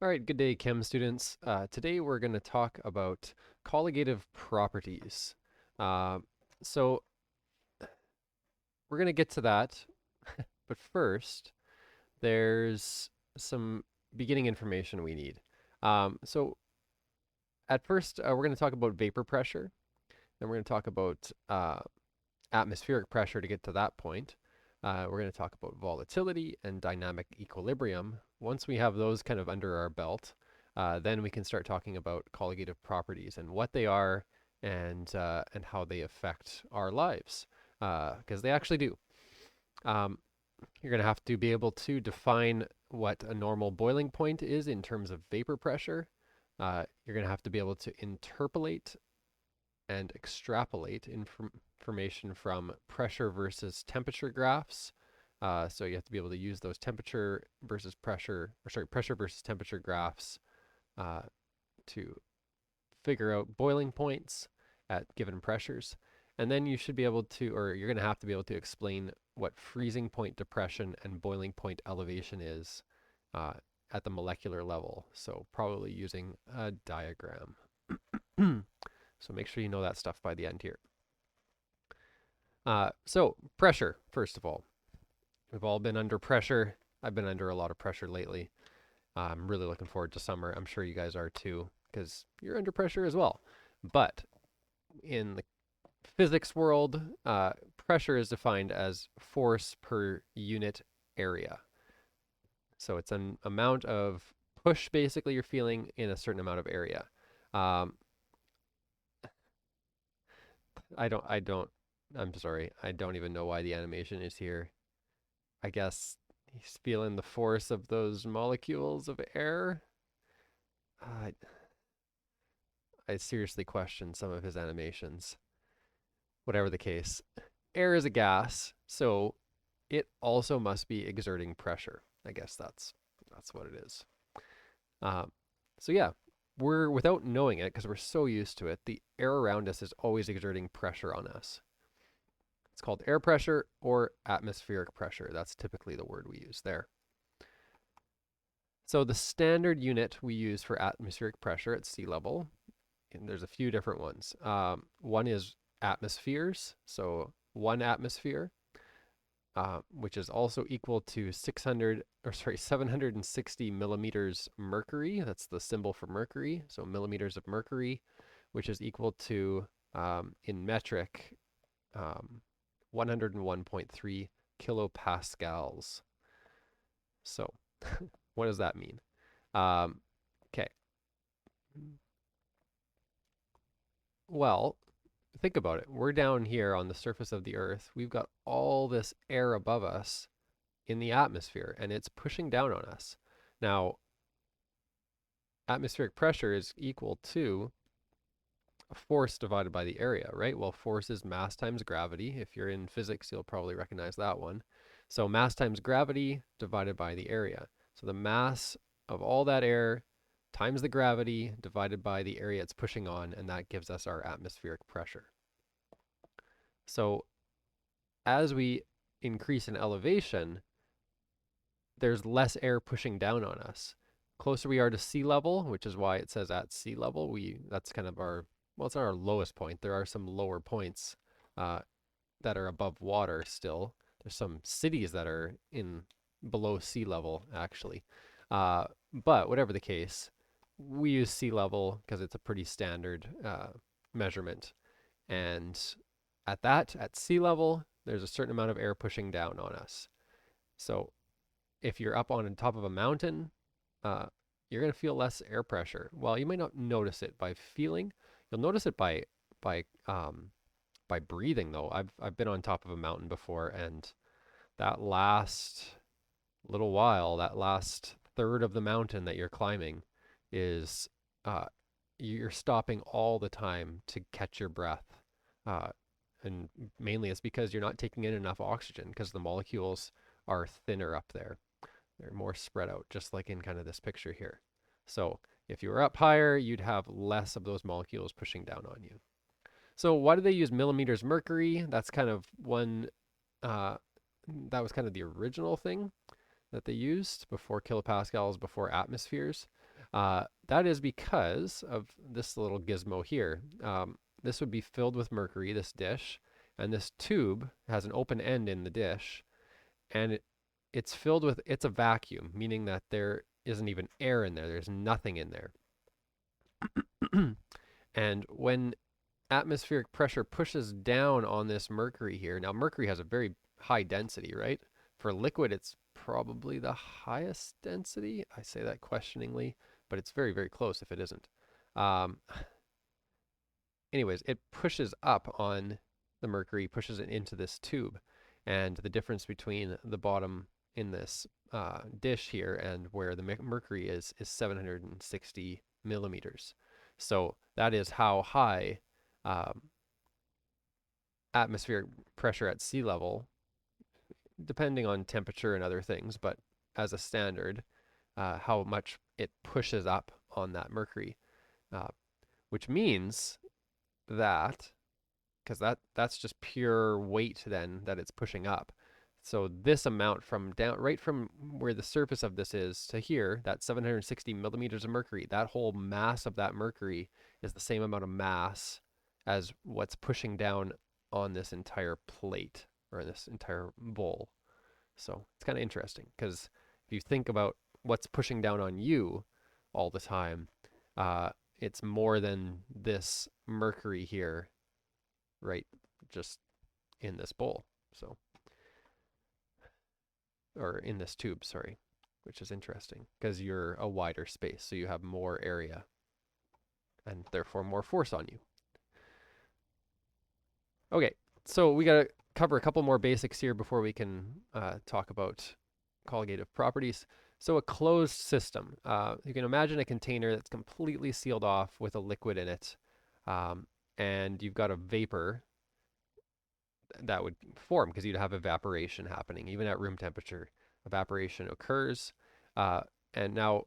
All right, good day, chem students. Today we're going to talk about colligative properties. Uh, so we're going to get to that, but first, there's some beginning information we need. So at first, we're going to talk about vapor pressure, then we're going to talk about atmospheric pressure to get to that point. We're going to talk about volatility and dynamic equilibrium. Once we have those kind of under our belt, then we can start talking about colligative properties and what they are and how they affect our lives, because they actually do. Um, you're going to have to be able to define what a normal boiling point is in terms of vapor pressure. You're going to have to be able to interpolate and extrapolate information from pressure versus temperature graphs. So you have to be able to use those temperature versus pressure, or sorry, pressure versus temperature graphs to figure out boiling points at given pressures. And then you should be able to, or you're going to have to be able to explain what freezing point depression and boiling point elevation is uh, at the molecular level. So probably using a diagram. So make sure you know that stuff by the end here. So pressure, first of all. We've all been under pressure. I've been under a lot of pressure lately. I'm really looking forward to summer. I'm sure you guys are too, because you're under pressure as well. But in the physics world, pressure is defined as force per unit area. So it's an amount of push basically you're feeling in a certain amount of area. Um, I don't, I'm sorry. I don't even know why the animation is here. I guess he's feeling the force of those molecules of air. I, I seriously question some of his animations. Whatever the case, air is a gas, so it also must be exerting pressure. I guess that's what it is. Um, so yeah, we're without knowing it because we're so used to it. The air around us is always exerting pressure on us. It's called air pressure or atmospheric pressure. That's typically the word we use there. So the standard unit we use for atmospheric pressure at sea level, and there's a few different ones. One is atmospheres, so 1 atmosphere, which is also equal to 760 millimeters mercury. That's the symbol for mercury. So millimeters of mercury, which is equal to, in metric, 101.3 kilopascals. So what does that mean? Okay. Well, think about it. We're down here on the surface of the Earth. We've got all this air above us in the atmosphere, and it's pushing down on us. Now, atmospheric pressure is equal to a force divided by the area, right? Well, force is mass times gravity. If you're in physics, you'll probably recognize that one. So mass times gravity divided by the area. So the mass of all that air times the gravity divided by the area it's pushing on, and that gives us our atmospheric pressure. So as we increase in elevation, there's less air pushing down on us. Closer we are to sea level, which is why it says at sea level, that's kind of our, well, it's not our lowest point. There are some lower points uh, that are above water still. There's some cities that are in below sea level, actually. But whatever the case, we use sea level because it's a pretty standard measurement. And at sea level, there's a certain amount of air pushing down on us. So if you're up on top of a mountain, uh, you're going to feel less air pressure. Well, you might not notice it by feeling. You'll notice it by by breathing though. I've been on top of a mountain before, and that last little while, that last third of the mountain that you're climbing is uh, you're stopping all the time to catch your breath. Uh, and mainly it's because you're not taking in enough oxygen because the molecules are thinner up there. They're more spread out, just like in kind of this picture here. So if you were up higher, you'd have less of those molecules pushing down on you. So why do they use millimeters mercury? That's kind of one, uh, that was kind of the original thing that they used before kilopascals, before atmospheres. That is because of this little gizmo here. This would be filled with mercury, this dish, and this tube has an open end in the dish, and it's filled with, it's a vacuum, meaning that there isn't even air in there. There's nothing in there. And when atmospheric pressure pushes down on this mercury here, now mercury has a very high density, right? For liquid, it's probably the highest density. I say that questioningly, but it's very, very close if it isn't. Um, anyways, it pushes up on the mercury, pushes it into this tube. And the difference between the bottom in this dish here and where the mercury is 760 millimeters. So that is how high um, atmospheric pressure at sea level, depending on temperature and other things, but as a standard, how much it pushes up on that mercury, uh, which means that because that's just pure weight then that it's pushing up. So this amount from down right from where the surface of this is to here, that 760 millimeters of mercury, that whole mass of that mercury is the same amount of mass as what's pushing down on this entire plate or this entire bowl. So it's kind of interesting because if you think about what's pushing down on you all the time, uh, it's more than this mercury here, right? Just in this bowl. So, or in this tube, sorry, which is interesting because you're a wider space, so you have more area and therefore more force on you. Okay, so we got to cover a couple more basics here before we can talk about colligative properties. So a closed system. You can imagine a container that's completely sealed off with a liquid in it, and you've got a vapor that would form because you'd have evaporation happening. Even at room temperature, evaporation occurs. Uh, and now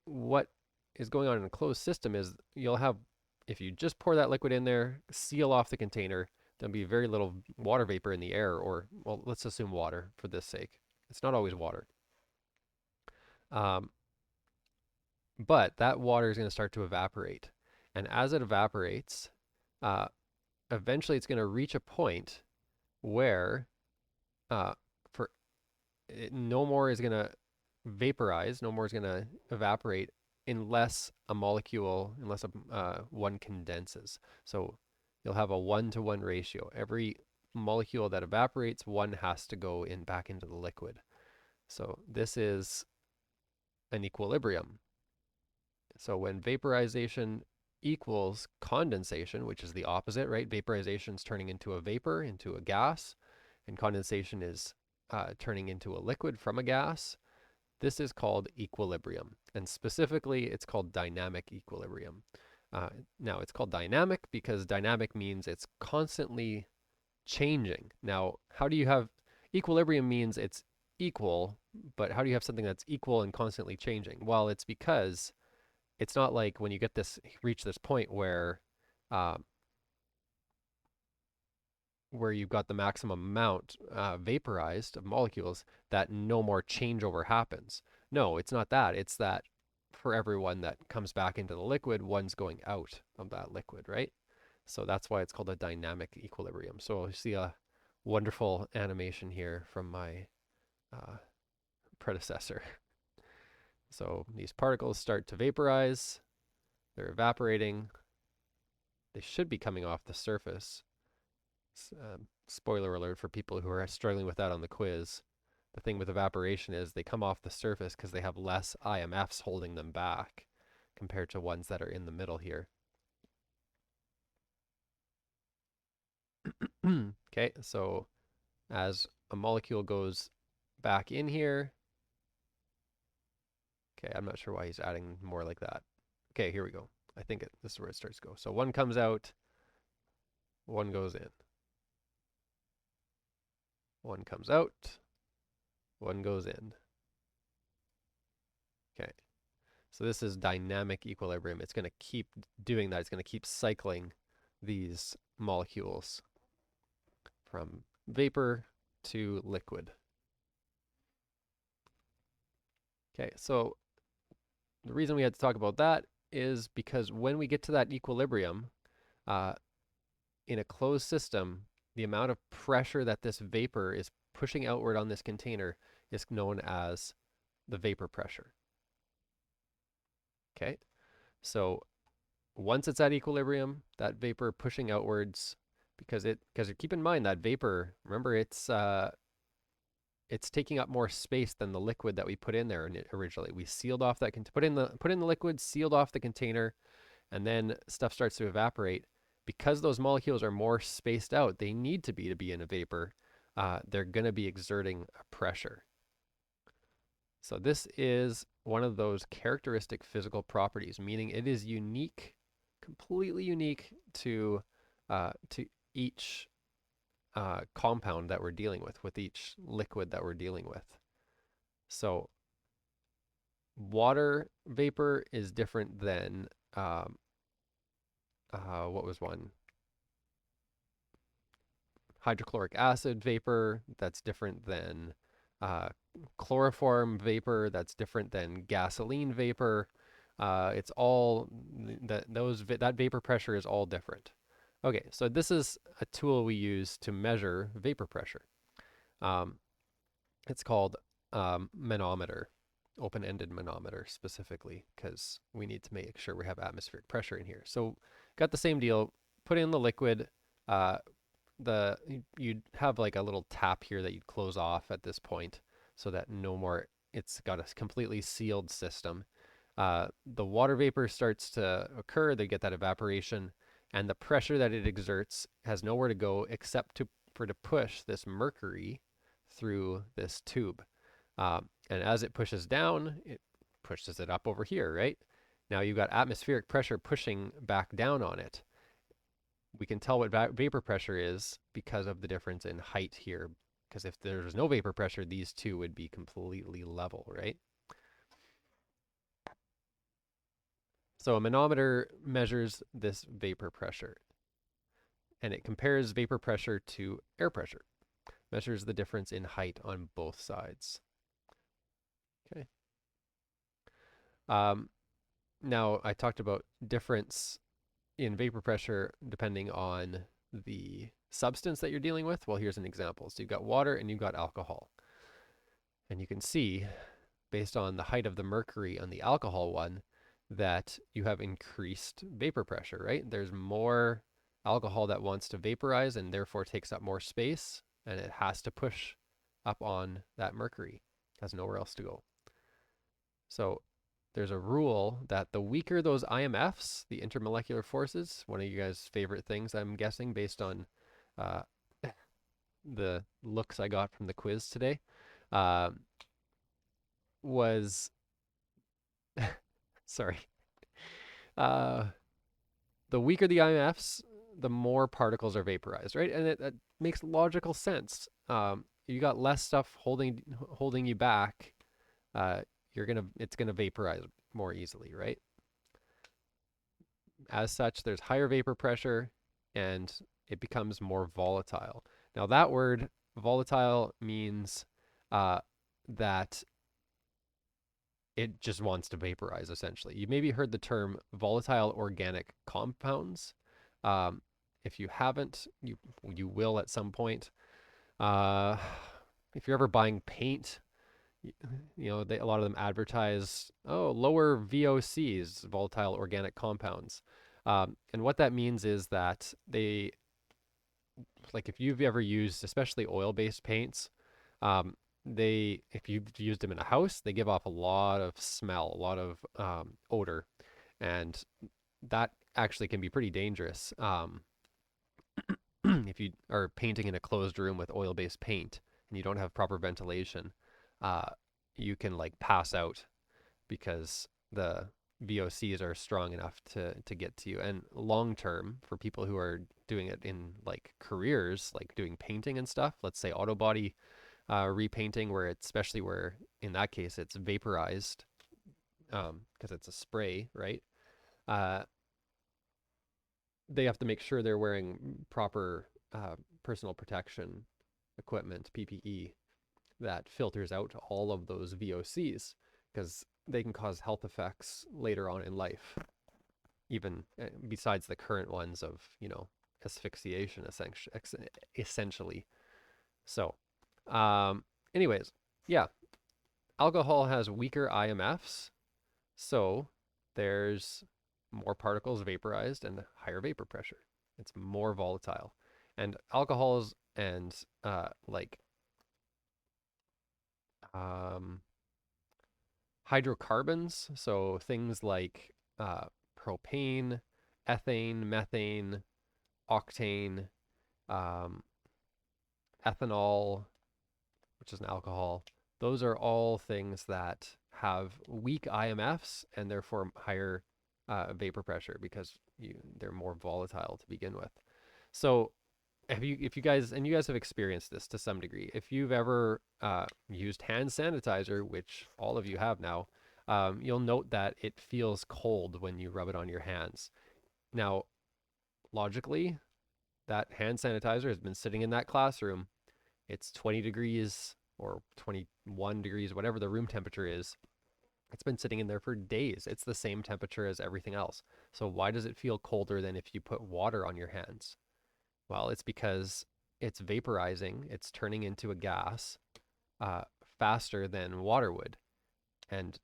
what is going on in a closed system is you'll have, if you just pour that liquid in there, seal off the container, there'll be very little water vapor in the air, or, well, let's assume water for this sake. It's not always water. Um, but that water is going to start to evaporate. And as it evaporates, uh, eventually it's going to reach a point where uh, for no more is going to vaporize, no more is going to evaporate unless a molecule, unless one condenses. So you'll have a 1-to-1 ratio. Every molecule that evaporates, one has to go in back into the liquid. So this is an equilibrium. So when vaporization equals condensation, which is the opposite, right? Vaporization is turning into a vapor, into a gas, and condensation is turning into a liquid from a gas. This is called equilibrium, and specifically, it's called dynamic equilibrium. Now, it's called dynamic because dynamic means it's constantly changing. Now, how do you have equilibrium means it's equal, but how do you have something that's equal and constantly changing? Well, it's because it's not like when you get this, reach this point uh, where you've got the maximum amount vaporized of molecules that no more changeover happens. No, it's not that. It's that for everyone that comes back into the liquid, one's going out of that liquid, right? So that's why it's called a dynamic equilibrium. So you see a wonderful animation here from my predecessor. So these particles start to vaporize, they're evaporating, they should be coming off the surface. Spoiler alert for people who are struggling with that on the quiz. The thing with evaporation is they come off the surface because they have less IMFs holding them back compared to ones that are in the middle here. Okay, so as a molecule goes back in here, okay, I'm not sure why he's adding more like that. Okay, here we go. I think this is where it starts to go. So one comes out, one goes in. One comes out, one goes in. Okay, so this is dynamic equilibrium. It's going to keep doing that. It's going to keep cycling these molecules from vapor to liquid. Okay, so The reason we had to talk about that is because when we get to that equilibrium, uh, in a closed system, the amount of pressure that this vapor is pushing outward on this container is known as the vapor pressure. Okay, so once it's at equilibrium, that vapor pushing outwards, because keep in mind that vapor, remember it's taking up more space than the liquid that we put in there originally. We sealed off that put in the liquid, sealed off the container, and then stuff starts to evaporate. Because those molecules are more spaced out, they need to be in a vapor. They're going to be exerting a pressure. So this is one of those characteristic physical properties, meaning it is unique, completely unique to each compound that we're dealing with each liquid that we're dealing with. So water vapor is different than what was one? Hydrochloric acid vapor. That's different than uh, chloroform vapor. That's different than gasoline vapor. It's all that vapor pressure is all different. Okay, so this is a tool we use to measure vapor pressure. Um, it's called manometer, open-ended manometer specifically, because we need to make sure we have atmospheric pressure in here. So got the same deal. Put in the liquid. Uh, you'd have like a little tap here that you'd close off at this point, so that no more. It's got a completely sealed system. The water vapor starts to occur. They get that evaporation, and the pressure that it exerts has nowhere to go except to push this mercury through this tube. And as it pushes down, it pushes it up over here, right? Now you've got atmospheric pressure pushing back down on it. We can tell what vapor pressure is because of the difference in height here. Because if there was no vapor pressure, these two would be completely level, right? So a manometer measures this vapor pressure, and it compares vapor pressure to air pressure, measures the difference in height on both sides. Okay. Now I talked about difference in vapor pressure depending on the substance that you're dealing with. Well, here's an example. So you've got water and you've got alcohol. And you can see, based on the height of the mercury on the alcohol one, that you have increased vapor pressure, right? There's more alcohol that wants to vaporize and therefore takes up more space, and it has to push up on that mercury. It has nowhere else to go. So there's a rule that the weaker those IMFs, the intermolecular forces, one of you guys' favorite things, I'm guessing, based on uh, the looks I got from the quiz today, uh, was sorry. Uh, the weaker the IMFs, the more particles are vaporized, right? And it makes logical sense. You got less stuff holding you back. Uh, it's gonna vaporize more easily, right? As such, there's higher vapor pressure, and it becomes more volatile. Now that word volatile means that it just wants to vaporize, essentially. You maybe heard the term volatile organic compounds. Um, if you haven't, you will at some point. Uh, if you're ever buying paint, you know, a lot of them advertise, oh, lower VOCs, volatile organic compounds. And what that means is that like if you've ever used, especially oil-based paints, um, if you've used them in a house, they give off a lot of smell, a lot of odor, and that actually can be pretty dangerous. If you are painting in a closed room with oil-based paint and you don't have proper ventilation, uh, you can like pass out because the VOCs are strong enough to get to you. And long term, for people who are doing it in like careers, like doing painting and stuff, let's say auto body repainting, where it's especially where in that case it's vaporized because it's a spray, right? Uh, they have to make sure they're wearing proper personal protection equipment, PPE, that filters out all of those VOCs because they can cause health effects later on in life, even besides the current ones of, asphyxiation, essentially. So, um, anyways, yeah, alcohol has weaker IMFs, so there's more particles vaporized and higher vapor pressure. It's more volatile. And alcohols and like um, hydrocarbons, so things like propane, ethane, methane, octane, um, ethanol, which is an alcohol. Those are all things that have weak IMFs and therefore higher vapor pressure because they're more volatile to begin with. So if you guys, and you guys have experienced this to some degree, if you've ever used hand sanitizer, which all of you have now, you'll note that it feels cold when you rub it on your hands. Now, logically, that hand sanitizer has been sitting in that classroom. It's 20 degrees or 21 degrees, whatever the room temperature is. It's been sitting in there for days. It's the same temperature as everything else. So why does it feel colder than if you put water on your hands? Well, it's because it's vaporizing, it's turning into a gas uh, faster than water would. And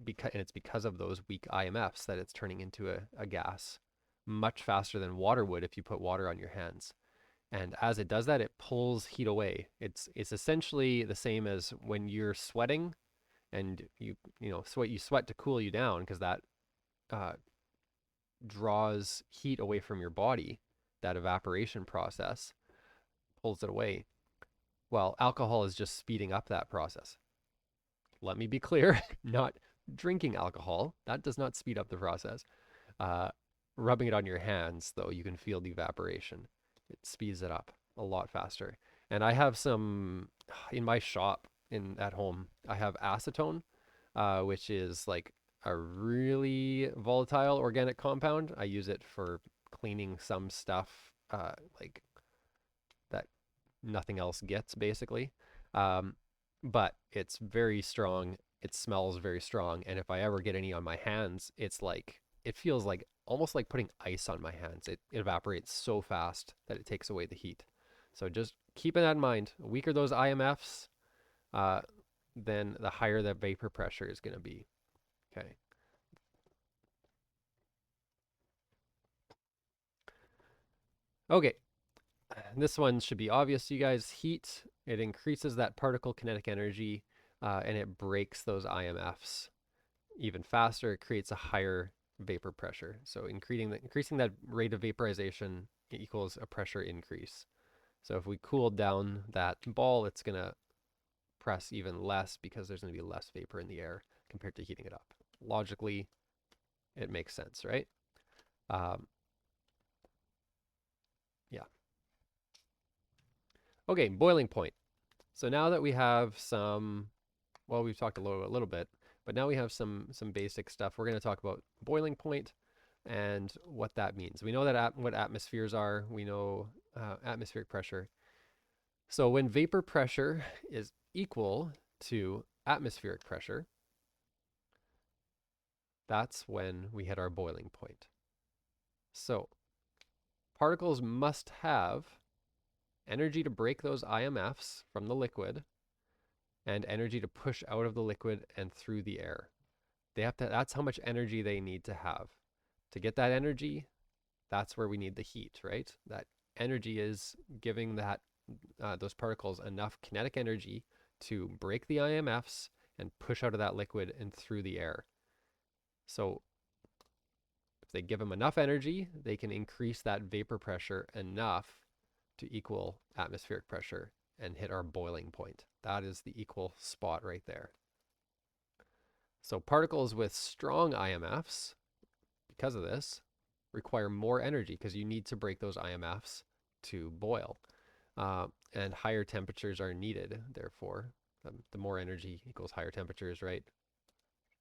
it's because of those weak IMFs that it's turning into a gas much faster than water would if you put water on your hands. And as it does that, it pulls heat away. It's essentially the same as when you're sweating and you sweat to cool you down because that uh, draws heat away from your body. That evaporation process pulls it away. Well, alcohol is just speeding up that process. Let me be clear, not drinking alcohol. That does not speed up the process. Uh, Rubbing it on your hands, though, you can feel the evaporation. It speeds it up a lot faster. And I have some in my shop at home. I have acetone, which is like a really volatile organic compound. I use it for cleaning some stuff, like that nothing else gets, basically. Um, but it's very strong. It smells very strong. And if I ever get any on my hands, it feels like almost like putting ice on my hands. It evaporates so fast that it takes away the heat. So just keeping that in mind. The weaker those IMFs, uh, then the higher the vapor pressure is going to be. Okay. Okay. This one should be obvious to you guys. Heat, it increases that particle kinetic energy and it breaks those IMFs even faster. It creates a higher vapor pressure. So increasing that rate of vaporization equals a pressure increase. So if we cool down that ball, it's going to press even less because there's going to be less vapor in the air compared to heating it up. Logically, it makes sense, right? Um, yeah. Okay, boiling point. So now that we have well, we've talked a little bit, but now we have some basic stuff. We're going to talk about boiling point and what that means. We know that what atmospheres are. We know atmospheric pressure. So when vapor pressure is equal to atmospheric pressure, that's when we hit our boiling point. So particles must have energy to break those IMFs from the liquid and energy to push out of the liquid and through the air. That's how much energy they need to have. To get that energy, that's where we need the heat, right? That energy is giving those particles enough kinetic energy to break the IMFs and push out of that liquid and through the air. So if they give them enough energy, they can increase that vapor pressure enough to equal atmospheric pressure and hit our boiling point. That is the equal spot right there. So particles with strong IMFs, because of this, require more energy because you need to break those IMFs to boil. And higher temperatures are needed, therefore. The more energy equals higher temperatures, right?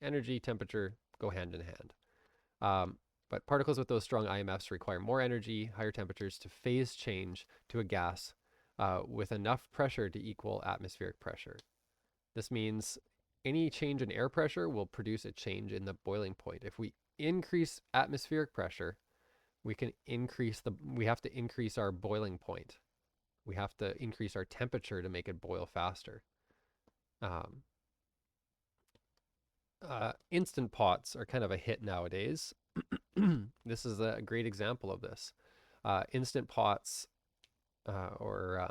Energy, temperature go hand in hand. But particles with those strong IMFs require more energy, higher temperatures to phase change to a gas with enough pressure to equal atmospheric pressure. This means any change in air pressure will produce a change in the boiling point. If we increase atmospheric pressure, we have to increase our boiling point. We have to increase our temperature to make it boil faster. Um, Instant pots are kind of a hit nowadays. This is a great example of this. Instant pots or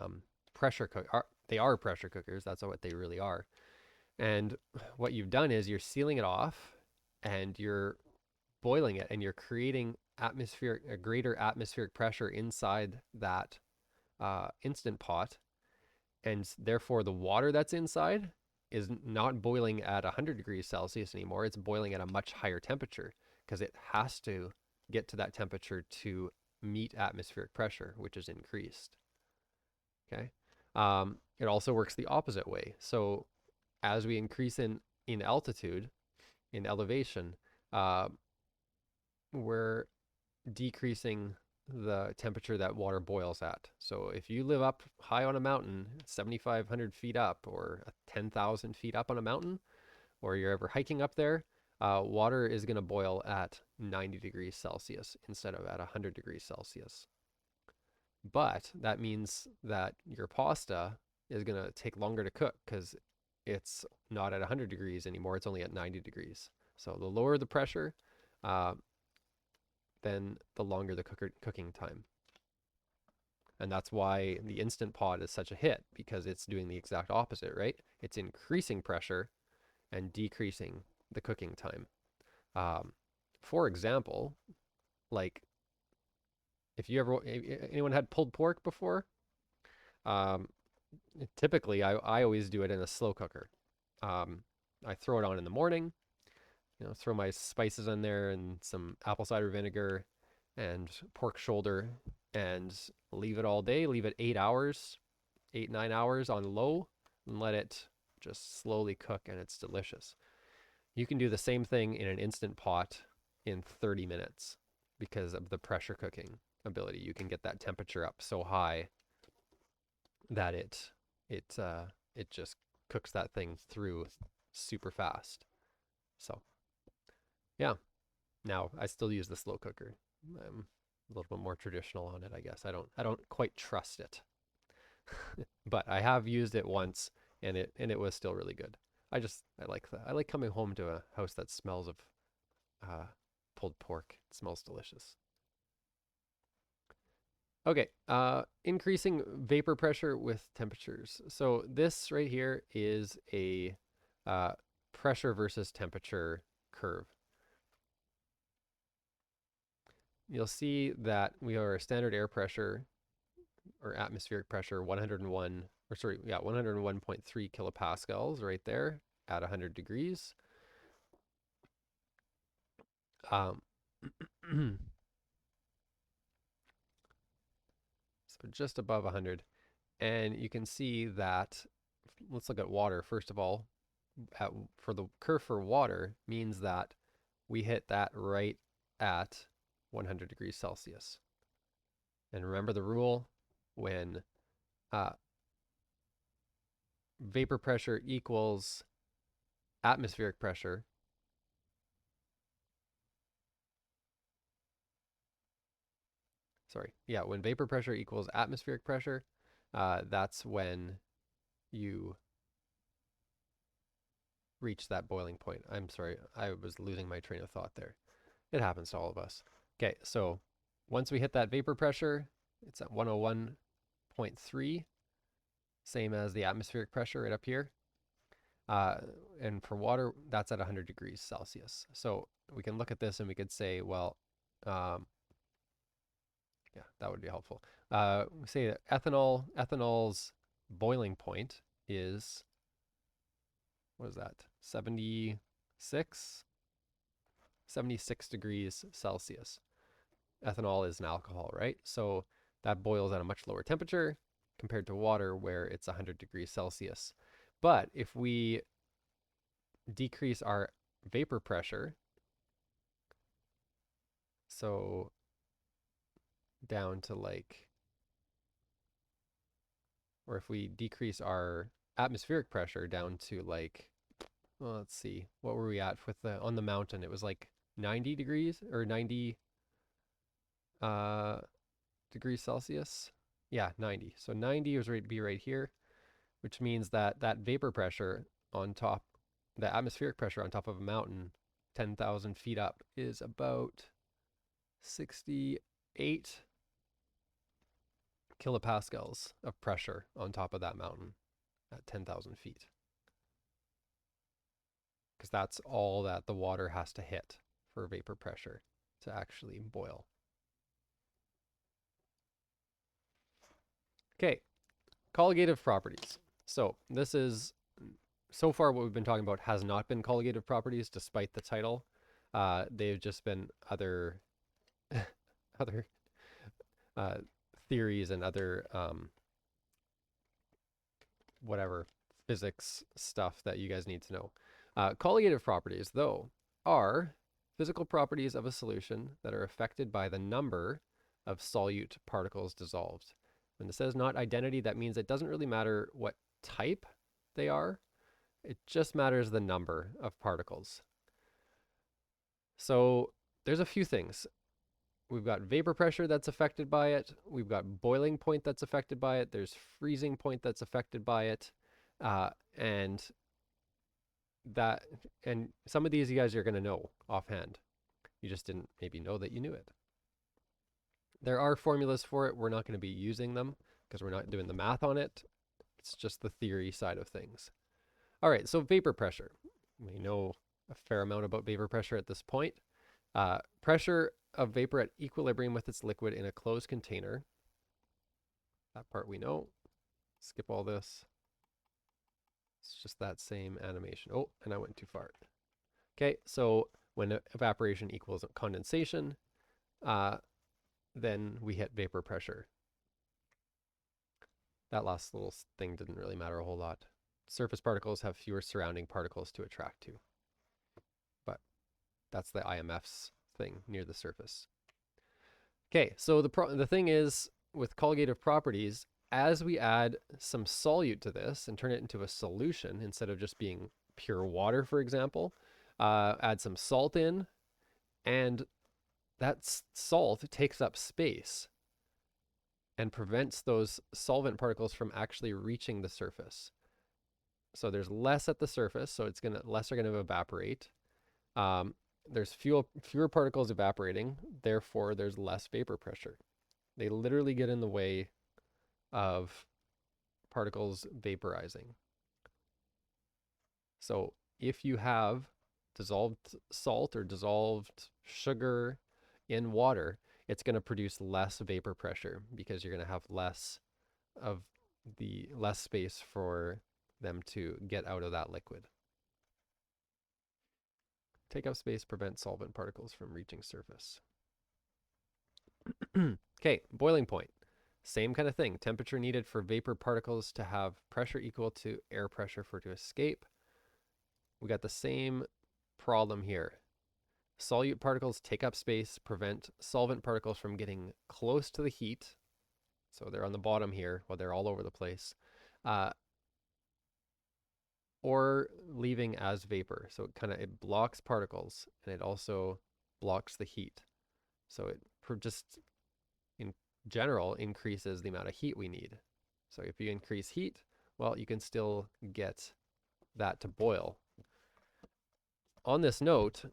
pressure cook they are pressure cookers. That's what they really are. And what you've done is you're sealing it off, and you're boiling it, and you're creating a greater atmospheric pressure inside that instant pot, and therefore the water that's inside is not boiling at 100 degrees Celsius anymore. It's boiling at a much higher temperature because it has to get to that temperature to meet atmospheric pressure, which is increased. Okay. It also works the opposite way. So as we increase in altitude, in elevation, uh, we're decreasing the temperature that water boils at. So if you live up high on a mountain, 7,500 feet up or 10,000 feet up on a mountain, or you're ever hiking up there, water is going to boil at 90 degrees Celsius instead of at 100 degrees Celsius. But that means that your pasta is going to take longer to cook because it's not at 100 degrees anymore. It's only at 90 degrees. So the lower the pressure, uh, then the longer the cooking time. And that's why the Instant Pot is such a hit, because it's doing the exact opposite, right? It's increasing pressure and decreasing the cooking time. For example, like if anyone had pulled pork before, um, typically I always do it in a slow cooker. I throw it on in the morning, throw my spices in there and some apple cider vinegar and pork shoulder, and leave it all day. Leave it 8 hours, 8, 9 hours on low, and let it just slowly cook, and it's delicious. You can do the same thing in an Instant Pot in 30 minutes because of the pressure cooking ability. You can get that temperature up so high that it just cooks that thing through super fast. So yeah. Now I still use the slow cooker. I'm a little bit more traditional on it, I guess. I don't quite trust it, but I have used it once, and it was still really good. I like that. I like coming home to a house that smells of uh, pulled pork. It smells delicious. Okay, increasing vapor pressure with temperatures. So this right here is a uh, pressure versus temperature curve. You'll see that we are standard air pressure or atmospheric pressure 101.3 kilopascals right there at 100 degrees. Um, so just above 100. And you can see that, let's look at water first of all. For the curve for water means that we hit that right at 100 degrees Celsius. And remember the rule, when uh, vapor pressure equals atmospheric pressure, when vapor pressure equals atmospheric pressure, that's when you reach that boiling point. I'm sorry, I was losing my train of thought there. It happens to all of us. Okay, so once we hit that vapor pressure, it's at 101.3, same as the atmospheric pressure right up here. And for water, that's at 100 degrees Celsius. So we can look at this and we could say, well, yeah, that would be helpful. Say that ethanol's boiling point is, what is that? 76 degrees Celsius. Ethanol is an alcohol, right? So that boils at a much lower temperature compared to water where it's 100 degrees Celsius. But if we decrease our vapor pressure, so down to or if we decrease our atmospheric pressure down to Well, let's see. What were we at with the on the mountain? It was like 90 degrees or 90 uh degrees Celsius. Yeah, 90. So 90 was right be right here, which means that that vapor pressure on top, the atmospheric pressure on top of a mountain 10,000 feet up is about 68 kilopascals of pressure on top of that mountain at 10,000 feet. Because that's all that the water has to hit for vapor pressure to actually boil. Okay, colligative properties. So this is, so far what we've been talking about has not been colligative properties despite the title. They've just been other other uh, theories and other whatever physics stuff that you guys need to know. Colligative properties, though, are physical properties of a solution that are affected by the number of solute particles dissolved. When it says not identity, that means it doesn't really matter what type they are. It just matters the number of particles. So there's a few things. We've got vapor pressure that's affected by it. We've got boiling point that's affected by it. There's freezing point that's affected by it. And that, and some of these you guys are going to know offhand. You just didn't maybe know that you knew it. There are formulas for it. We're not going to be using them because we're not doing the math on it. It's just the theory side of things. All right, so vapor pressure. We know a fair amount about vapor pressure at this point. Pressure of vapor at equilibrium with its liquid in a closed container. That part we know. Skip all this. It's just that same animation. Oh, and I went too far. Okay, so when evaporation equals condensation, then we hit vapor pressure. That last little thing didn't really matter a whole lot. Surface particles have fewer surrounding particles to attract to. But that's the IMF's thing near the surface. Okay, so the thing is with colligative properties, as we add some solute to this and turn it into a solution instead of just being pure water, for example, add some salt in, and that salt takes up space and prevents those solvent particles from actually reaching the surface. So there's less at the surface, so less are going to evaporate. There's fewer particles evaporating, therefore there's less vapor pressure. They literally get in the way of particles vaporizing. So if you have dissolved salt or dissolved sugar in water, it's going to produce less vapor pressure because you're going to have less space for them to get out of that liquid. Take up space, prevent solvent particles from reaching surface. Okay, boiling point. Same kind of thing. Temperature needed for vapor particles to have pressure equal to air pressure for to escape. We got the same problem here. Solute particles take up space, prevent solvent particles from getting close to the heat. So they're on the bottom here, well, they're all over the place. Or leaving as vapor. So it blocks particles and it also blocks the heat. So it just in general increases the amount of heat we need. So if you increase heat, well, you can still get that to boil. On this note,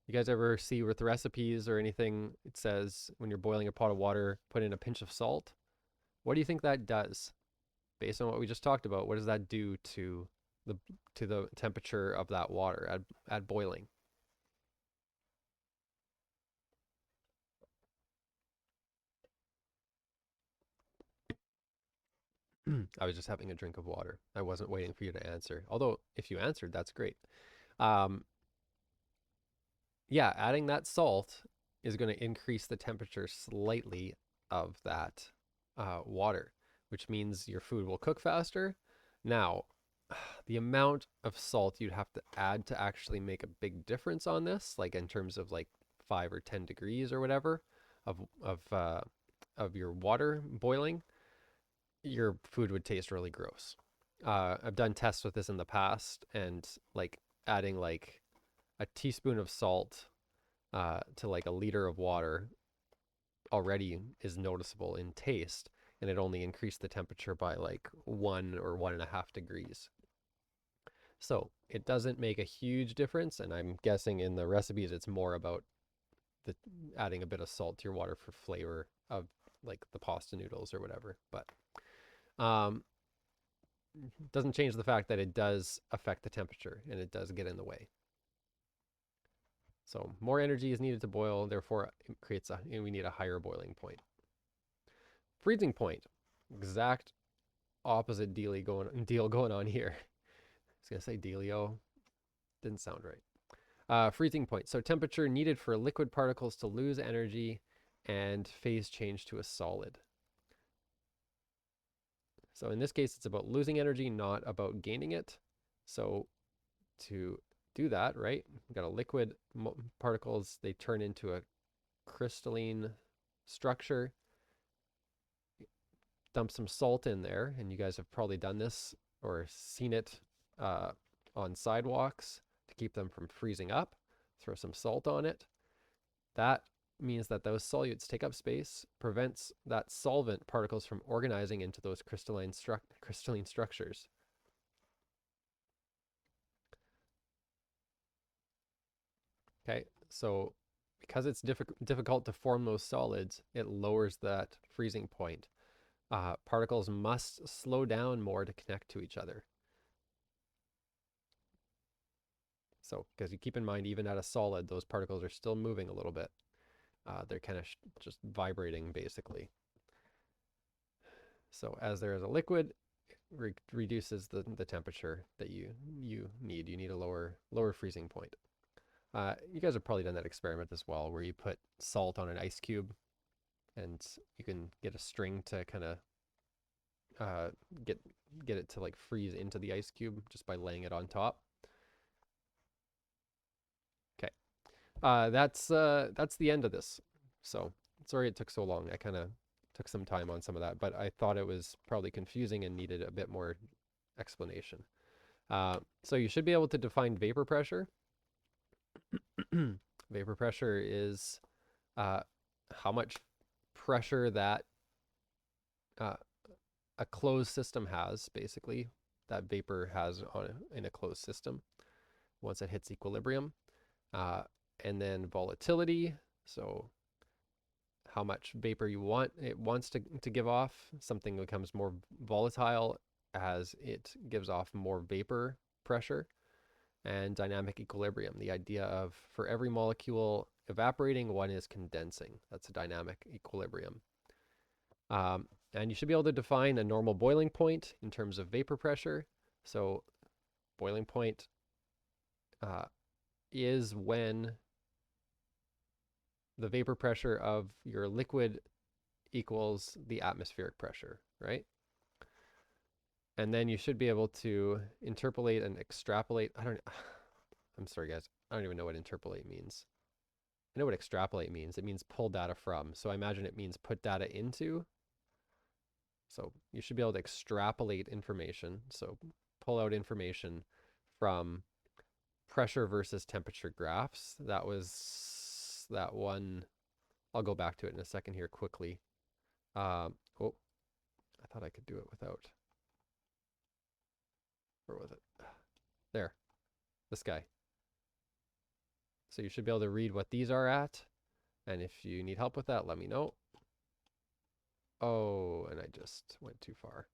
you guys ever see with recipes or anything, it says when you're boiling a pot of water, put in a pinch of salt? What do you think that does? Based on what we just talked about, what does that do to the temperature of that water at boiling? I was just having a drink of water. I wasn't waiting for you to answer. Although if you answered, that's great. Um, yeah, adding that salt is going to increase the temperature slightly of that water, which means your food will cook faster. Now, the amount of salt you'd have to add to actually make a big difference on this, like in terms of like 5 or 10 degrees or whatever of your water boiling, your food would taste really gross. I've done tests with this in the past, and like adding like a teaspoon of salt to like a liter of water already is noticeable in taste, and it only increased the temperature by like 1 or 1.5 degrees. So it doesn't make a huge difference, and I'm guessing in the recipes it's more about the adding a bit of salt to your water for flavor of like the pasta noodles or whatever. But um, doesn't change the fact that it does affect the temperature and it does get in the way. So more energy is needed to boil, therefore it creates we need a higher boiling point. Freezing point, exact opposite deal going on here. I was gonna say dealio, didn't sound right. Freezing point, so temperature needed for liquid particles to lose energy and phase change to a solid. So in this case, it's about losing energy, not about gaining it. So to do that, right, we've got a liquid particles, they turn into a crystalline structure. Dump some salt in there, and you guys have probably done this or seen it on sidewalks to keep them from freezing up. Throw some salt on it. That means that those solutes take up space, prevents that solvent particles from organizing into those crystalline structures. Okay, so because it's difficult to form those solids, it lowers that freezing point. Particles must slow down more to connect to each other. So, because you keep in mind, even at a solid, those particles are still moving a little bit. They're kind of just vibrating, basically. So, as there is a liquid, it reduces the temperature that you need. You need a lower freezing point. You guys have probably done that experiment as well, where you put salt on an ice cube, and you can get a string to kind of get it to like freeze into the ice cube just by laying it on top. Okay, that's the end of this. So sorry it took so long. I kind of took some time on some of that, but I thought it was probably confusing and needed a bit more explanation. So you should be able to define vapor pressure. Vapor pressure is how much pressure that uh, a closed system has, basically, that vapor has in a closed system once it hits equilibrium. And then volatility, so how much vapor it wants to give off. Something becomes more volatile as it gives off more vapor pressure. And dynamic equilibrium, the idea of for every molecule evaporating, one is condensing. That's a dynamic equilibrium. And you should be able to define a normal boiling point in terms of vapor pressure. So boiling point is when the vapor pressure of your liquid equals the atmospheric pressure, right? And then you should be able to interpolate and extrapolate. I'm sorry, guys. I don't even know what interpolate means. I know what extrapolate means. It means pull data from. So I imagine it means put data into. So you should be able to extrapolate information. So pull out information from pressure versus temperature graphs. That was that one. I'll go back to it in a second here quickly. Oh, I thought I could do it without. Where was it? There, this guy. So you should be able to read what these are at. And if you need help with that, let me know. Oh, and I just went too far.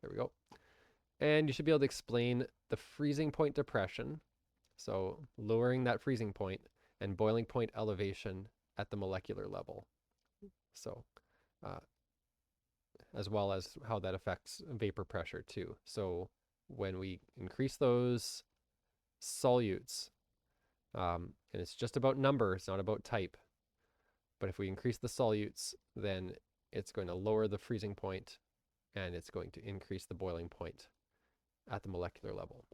There we go. And you should be able to explain the freezing point depression. So lowering that freezing point and boiling point elevation at the molecular level. So as well as how that affects vapor pressure too. So when we increase those solutes, and it's just about number, it's not about type, but if we increase the solutes, then it's going to lower the freezing point and it's going to increase the boiling point at the molecular level.